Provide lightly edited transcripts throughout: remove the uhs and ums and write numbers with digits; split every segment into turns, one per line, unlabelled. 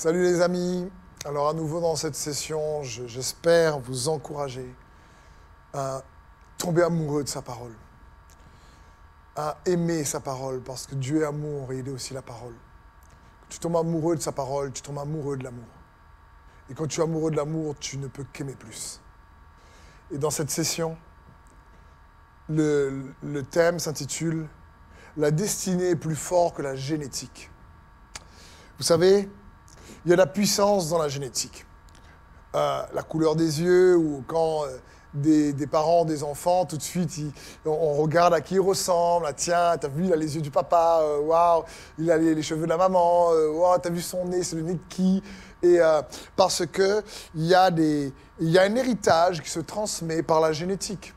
Salut les amis. Alors à nouveau dans cette session, j'espère vous encourager à tomber amoureux de sa parole, à aimer sa parole parce que Dieu est amour et il est aussi la parole. Quand tu tombes amoureux de sa parole, tu tombes amoureux de l'amour. Et quand tu es amoureux de l'amour, tu ne peux qu'aimer plus. Et dans cette session, le thème s'intitule « La destinée est plus fort que la génétique ». Vous savez, il y a de la puissance dans la génétique. La couleur des yeux, ou quand des parents, des enfants, tout de suite, on regarde à qui il ressemble. Ah, tiens, t'as vu, il a les yeux du papa, waouh, il a les cheveux de la maman, waouh, t'as vu son nez, c'est le nez de qui? Et parce qu'il y a un héritage qui se transmet par la génétique.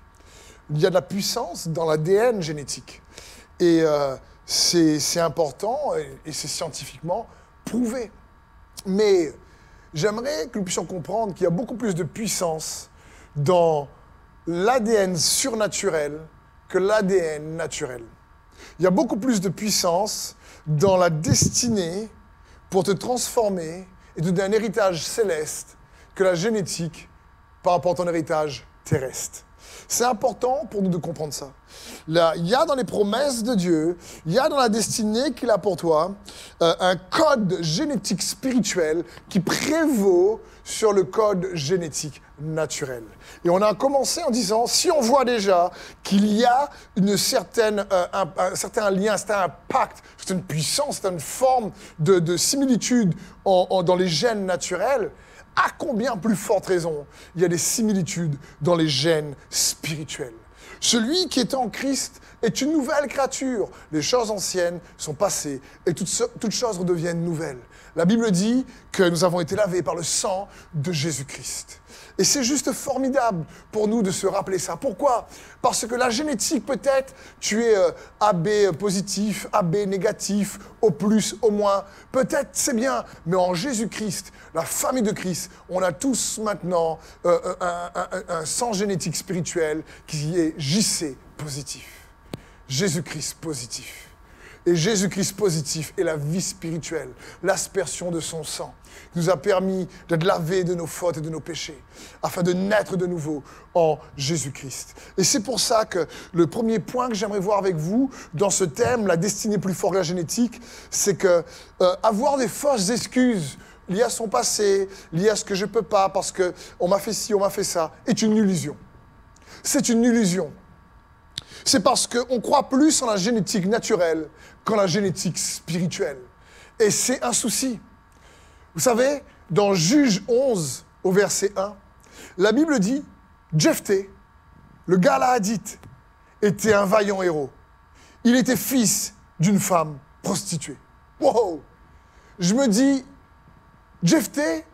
Il y a de la puissance dans l'ADN génétique. Et c'est important et c'est scientifiquement prouvé. Mais j'aimerais que nous puissions comprendre qu'il y a beaucoup plus de puissance dans l'ADN surnaturel que l'ADN naturel. Il y a beaucoup plus de puissance dans la destinée pour te transformer et te donner un héritage céleste que la génétique par rapport à ton héritage terrestre. C'est important pour nous de comprendre ça. Là, il y a dans les promesses de Dieu, il y a dans la destinée qu'il a pour toi, un code génétique spirituel qui prévaut sur le code génétique naturel. Et on a commencé en disant, si on voit déjà qu'il y a un certain lien, un certain impact, une puissance, une forme de similitude dans les gènes naturels, à combien plus forte raison il y a des similitudes dans les gènes spirituels. Celui qui est en Christ est une nouvelle créature. Les choses anciennes sont passées et toutes choses redeviennent nouvelles. La Bible dit que nous avons été lavés par le sang de Jésus-Christ. Et c'est juste formidable pour nous de se rappeler ça. Pourquoi? Parce que la génétique, peut-être, tu es AB positif, AB négatif, au plus, au moins. Peut-être c'est bien, mais en Jésus-Christ, la famille de Christ, on a tous maintenant un sang génétique spirituel qui est JC positif. Jésus-Christ positif. Et Jésus-Christ positif est la vie spirituelle, l'aspersion de son sang, qui nous a permis d'être lavés de nos fautes et de nos péchés, afin de naître de nouveau en Jésus-Christ. Et c'est pour ça que le premier point que j'aimerais voir avec vous dans ce thème, la destinée plus forte que la génétique, c'est que avoir des fausses excuses liées à son passé, liées à ce que je ne peux pas, parce qu'on m'a fait ci, on m'a fait ça, est une illusion. C'est une illusion. C'est parce qu'on croit plus en la génétique naturelle qu'en la génétique spirituelle. Et c'est un souci. Vous savez, dans Juge 11, au verset 1, la Bible dit « Jephthé, le Galaadite, était un vaillant héros. Il était fils d'une femme prostituée. » Wow! Je me dis, Jephthé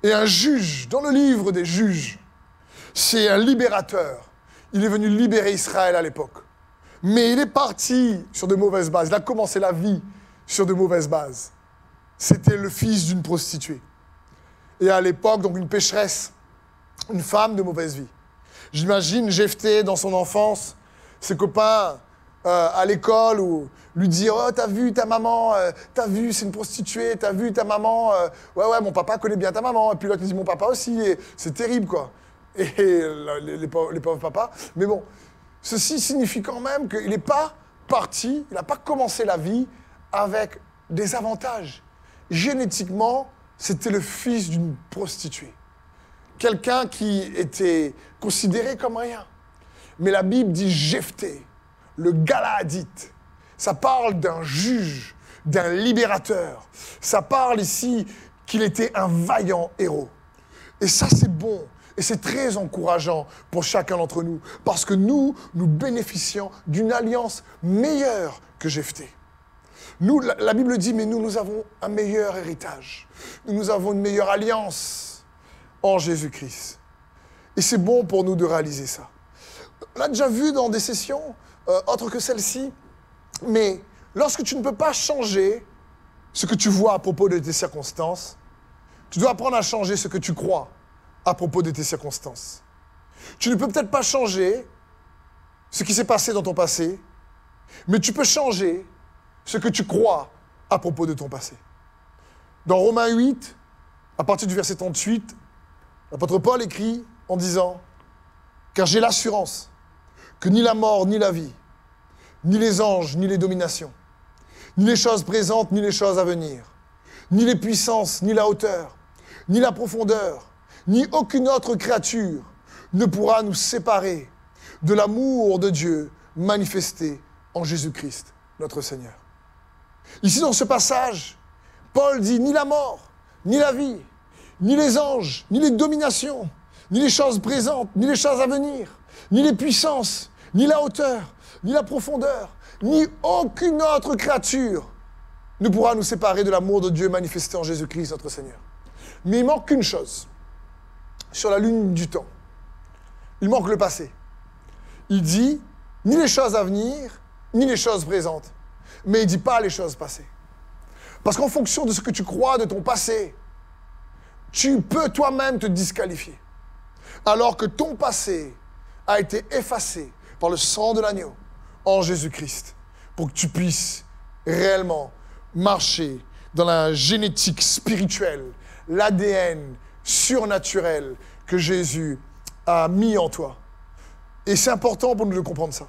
est un juge dans le livre des juges. C'est un libérateur. Il est venu libérer Israël à l'époque. Mais il est parti sur de mauvaises bases. Il a commencé la vie sur de mauvaises bases. C'était le fils d'une prostituée. Et à l'époque, donc une pécheresse, une femme de mauvaise vie. J'imagine Jephthé dans son enfance, ses copains à l'école, où lui dire « Oh, t'as vu ta maman, t'as vu, c'est une prostituée, t'as vu ta maman, ouais, mon papa connaît bien ta maman. » Et puis l'autre lui dit « Mon papa aussi. » Et c'est terrible, quoi. Et les pauvres papas. Mais bon, ceci signifie quand même qu'il n'est pas parti, il n'a pas commencé la vie avec des avantages. Génétiquement, c'était le fils d'une prostituée. Quelqu'un qui était considéré comme rien. Mais la Bible dit Jephthé, le Galaadite. Ça parle d'un juge, d'un libérateur. Ça parle ici qu'il était un vaillant héros. Et ça, c'est bon. Et c'est très encourageant pour chacun d'entre nous, parce que nous bénéficions d'une alliance meilleure que Jephthé. Nous, la Bible dit, mais nous avons un meilleur héritage. Nous avons une meilleure alliance en Jésus-Christ. Et c'est bon pour nous de réaliser ça. On l'a déjà vu dans des sessions, autres que celle-ci, mais lorsque tu ne peux pas changer ce que tu vois à propos de tes circonstances, tu dois apprendre à changer ce que tu crois à propos de tes circonstances. Tu ne peux peut-être pas changer ce qui s'est passé dans ton passé, mais tu peux changer ce que tu crois à propos de ton passé. Dans Romains 8, à partir du verset 38, l'apôtre Paul écrit en disant « Car j'ai l'assurance que ni la mort, ni la vie, ni les anges, ni les dominations, ni les choses présentes, ni les choses à venir, ni les puissances, ni la hauteur, ni la profondeur, ni aucune autre créature ne pourra nous séparer de l'amour de Dieu manifesté en Jésus-Christ, notre Seigneur. » Ici, dans ce passage, Paul dit ni la mort, ni la vie, ni les anges, ni les dominations, ni les choses présentes, ni les choses à venir, ni les puissances, ni la hauteur, ni la profondeur, ni aucune autre créature ne pourra nous séparer de l'amour de Dieu manifesté en Jésus-Christ, notre Seigneur. Mais il manque une chose sur la ligne du temps. Il manque le passé. Il dit ni les choses à venir, ni les choses présentes. Mais il ne dit pas les choses passées. Parce qu'en fonction de ce que tu crois de ton passé, tu peux toi-même te disqualifier. Alors que ton passé a été effacé par le sang de l'agneau en Jésus-Christ, pour que tu puisses réellement marcher dans la génétique spirituelle, l'ADN surnaturel que Jésus a mis en toi. Et c'est important pour nous de comprendre ça.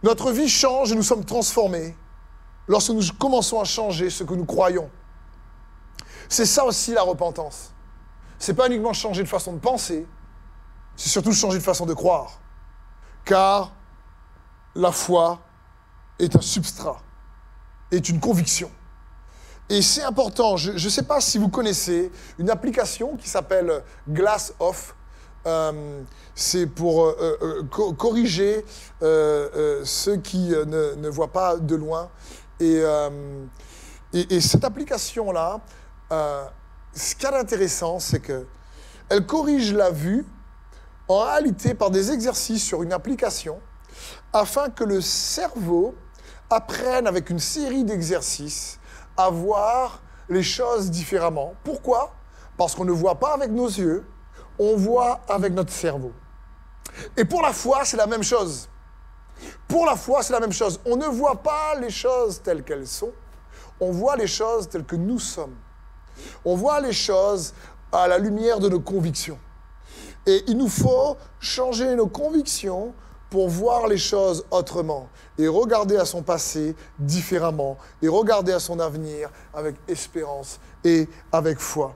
Notre vie change et nous sommes transformés lorsque nous commençons à changer ce que nous croyons. C'est ça aussi la repentance. Ce n'est pas uniquement changer de façon de penser, c'est surtout changer de façon de croire. Car la foi est un substrat, est une conviction. Et c'est important, je ne sais pas si vous connaissez une application qui s'appelle Glass Off. C'est pour corriger ceux qui ne voient pas de loin. Et cette application-là, ce qu'il y a d'intéressant, c'est qu'elle corrige la vue en réalité par des exercices sur une application afin que le cerveau apprenne avec une série d'exercices à voir les choses différemment. Pourquoi? Parce qu'on ne voit pas avec nos yeux, on voit avec notre cerveau. Et pour la foi, c'est la même chose. Pour la foi, c'est la même chose. On ne voit pas les choses telles qu'elles sont, on voit les choses telles que nous sommes. On voit les choses à la lumière de nos convictions. Et il nous faut changer nos convictions pour voir les choses autrement et regarder à son passé différemment et regarder à son avenir avec espérance et avec foi.